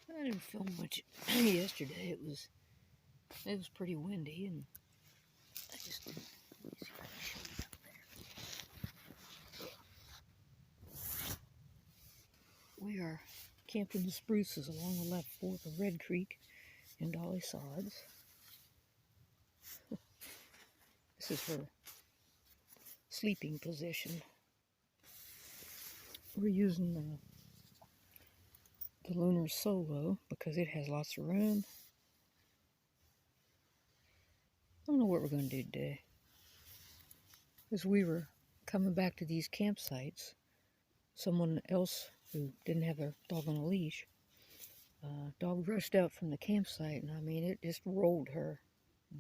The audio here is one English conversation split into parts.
I didn't film much yesterday. It was pretty windy, and I just let me see if I can show you up there. We are camping the spruces along the left fork of Red Creek in Dolly Sods. This is her sleeping position. We're using the Lunar Solo because it has lots of room. I don't know what we're going to do today. As we were coming back to these campsites, someone else who didn't have their dog on a leash, dog rushed out from the campsite, and I mean, it just rolled her.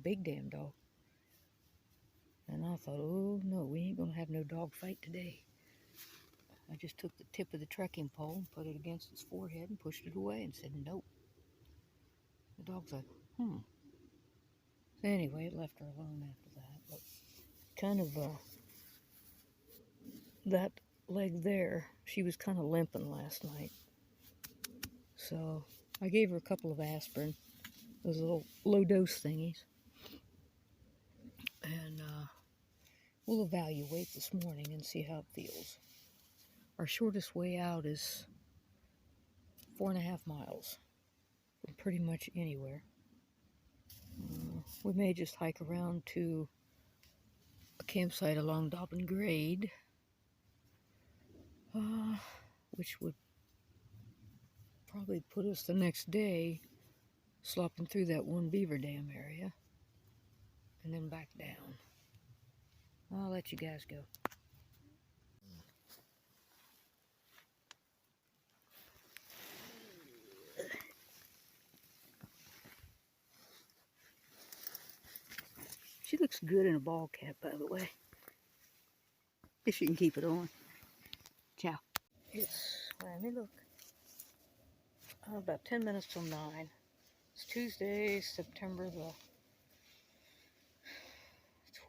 Big damn dog. And I thought, oh no, we ain't going to have no dog fight today. I just took the tip of the trekking pole and put it against its forehead and pushed it away and said, nope. The dog's like, So anyway, it left her alone after that. But kind of that leg there, she was kind of limping last night. So I gave her a couple of aspirin, those little low-dose thingies. And we'll evaluate this morning and see how it feels. Our shortest way out is 4.5 miles from pretty much anywhere. We may just hike around to a campsite along Dobbin Grade, which would probably put us the next day slopping through that one beaver dam area and then back down. I'll let you guys go. She looks good in a ball cap, by the way. If you can keep it on. Ciao. It's, let me look, about 10 minutes till 9. It's Tuesday, September the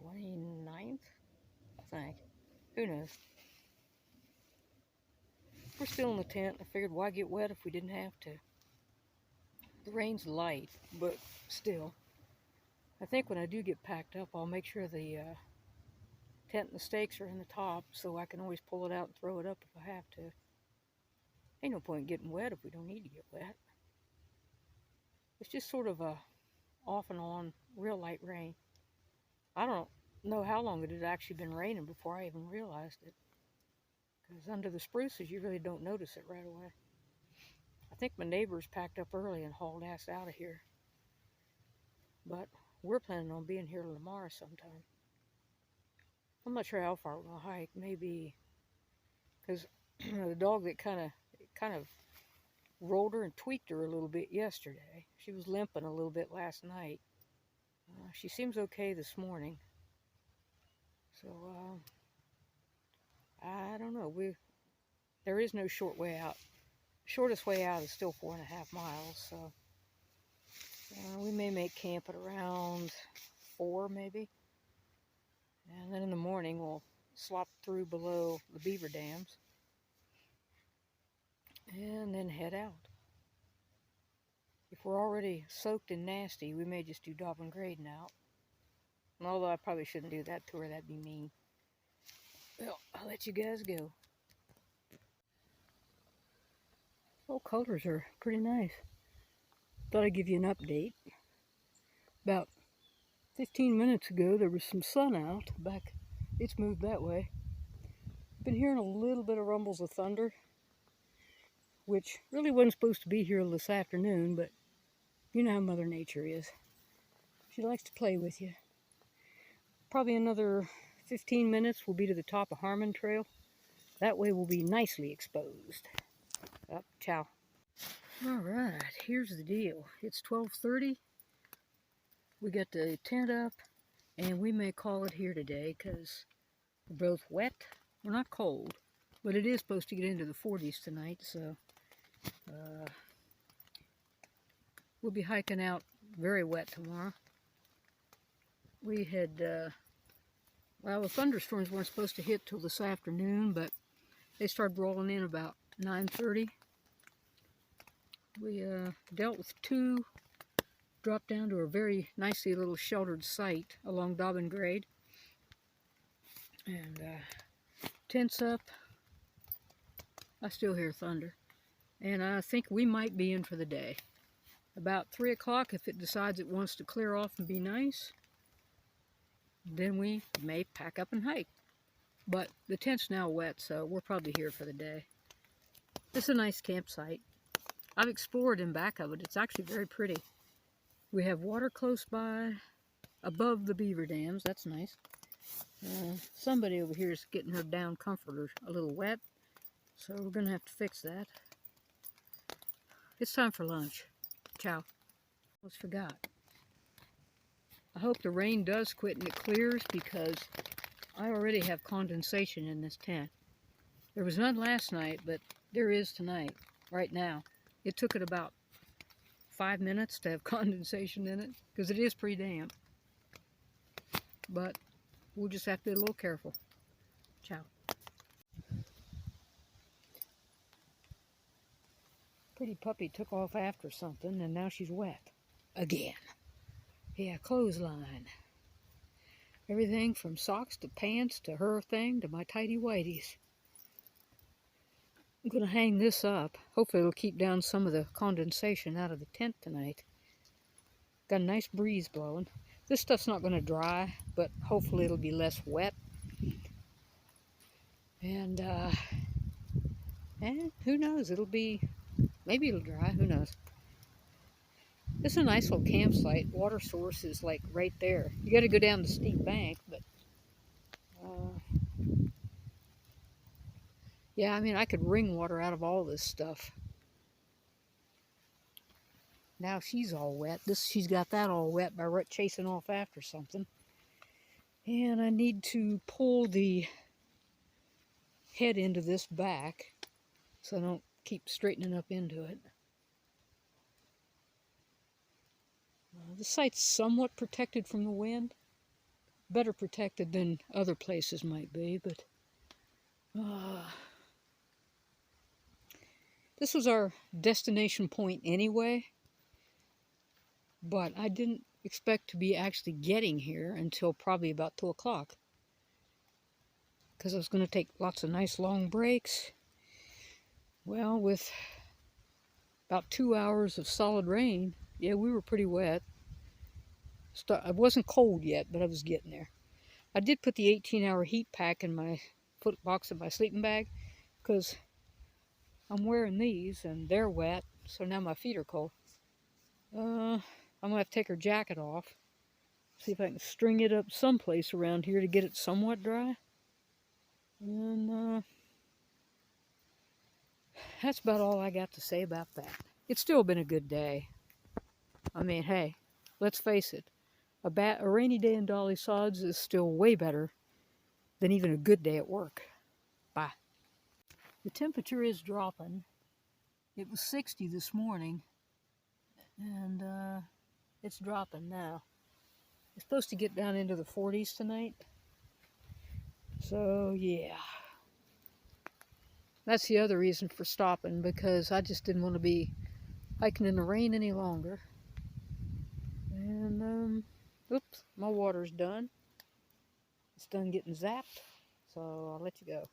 29th, I think. Who knows? We're still in the tent. I figured why get wet if we didn't have to. The rain's light, but still. I think when I do get packed up, I'll make sure the tent and the stakes are in the top so I can always pull it out and throw it up if I have to. Ain't no point in getting wet if we don't need to get wet. It's just sort of a off and on real light rain. I don't know how long it had actually been raining before I even realized it. Because under the spruces, you really don't notice it right away. I think my neighbors packed up early and hauled ass out of here. But we're planning on being here tomorrow sometime. I'm not sure how far we're going to hike. Maybe, because the dog that kind of rolled her and tweaked her a little bit yesterday. She was limping a little bit last night. She seems okay this morning. So, I don't know. There is no short way out. Shortest way out is still 4.5 miles. So, we may make camp at around 4 maybe. And then in the morning we'll slop through below the beaver dams. And then head out. If we're already soaked and nasty, we may just do Dobbin Grade now. And although I probably shouldn't do that to her, that'd be mean. Well, I'll let you guys go. All colors are pretty nice. Thought I'd give you an update. About 15 minutes ago, there was some sun out back. It's moved that way. Been hearing a little bit of rumbles of thunder, which really wasn't supposed to be here this afternoon, but you know how Mother Nature is. She likes to play with you. Probably another 15 minutes we'll be to the top of Harmon Trail. That way we'll be nicely exposed. Ciao. Alright, here's the deal. It's 12:30. We got the tent up, and we may call it here today because we're both wet. We're not cold, but it is supposed to get into the 40s tonight, so we'll be hiking out very wet tomorrow. We had, well, the thunderstorms weren't supposed to hit till this afternoon, but they started rolling in about 9:30. We dealt with 2, dropped down to a very nicely little sheltered site along Dobbin Grade. And tents up. I still hear thunder. And I think we might be in for the day. About 3 o'clock, if it decides it wants to clear off and be nice, then we may pack up and hike. But the tent's now wet, so we're probably here for the day. It's a nice campsite. I've explored in back of it. It's actually very pretty. We have water close by, above the beaver dams. That's nice. Somebody over here is getting her down comforter a little wet, so we're going to have to fix that. It's time for lunch. Ciao. Almost forgot. I hope the rain does quit and it clears, because I already have condensation in this tent. There was none last night, but there is tonight, right now. It took it about 5 minutes to have condensation in it, because it is pretty damp. But we'll just have to be a little careful. Ciao. Pretty puppy took off after something, and now she's wet. Again. Yeah, clothesline. Everything from socks to pants to her thing to my tighty whities. I'm going to hang this up. Hopefully it'll keep down some of the condensation out of the tent tonight. Got a nice breeze blowing. This stuff's not going to dry, but hopefully it'll be less wet. And who knows, maybe it'll dry, who knows. This is a nice little campsite. Water source is like right there. You got to go down the steep bank, but yeah, I mean, I could wring water out of all this stuff. Now she's all wet. She's got that all wet by chasing off after something. And I need to pull the head into this back so I don't keep straightening up into it. The site's somewhat protected from the wind. Better protected than other places might be, but this was our destination point anyway, but I didn't expect to be actually getting here until probably about 2 o'clock, because I was going to take lots of nice long breaks. Well, with about 2 hours of solid rain, yeah, we were pretty wet. I wasn't cold yet, but I was getting there. I did put the 18-hour heat pack in my foot box of my sleeping bag, because I'm wearing these and they're wet, so now my feet are cold. I'm going to have to take her jacket off. See if I can string it up someplace around here to get it somewhat dry. And that's about all I got to say about that. It's still been a good day. I mean, hey, let's face it. A rainy day in Dolly Sods is still way better than even a good day at work. Bye. The temperature is dropping. It was 60 this morning, and it's dropping now. It's supposed to get down into the 40s tonight. So, yeah. That's the other reason for stopping, because I just didn't want to be hiking in the rain any longer. And, oops, my water's done. It's done getting zapped, so I'll let you go.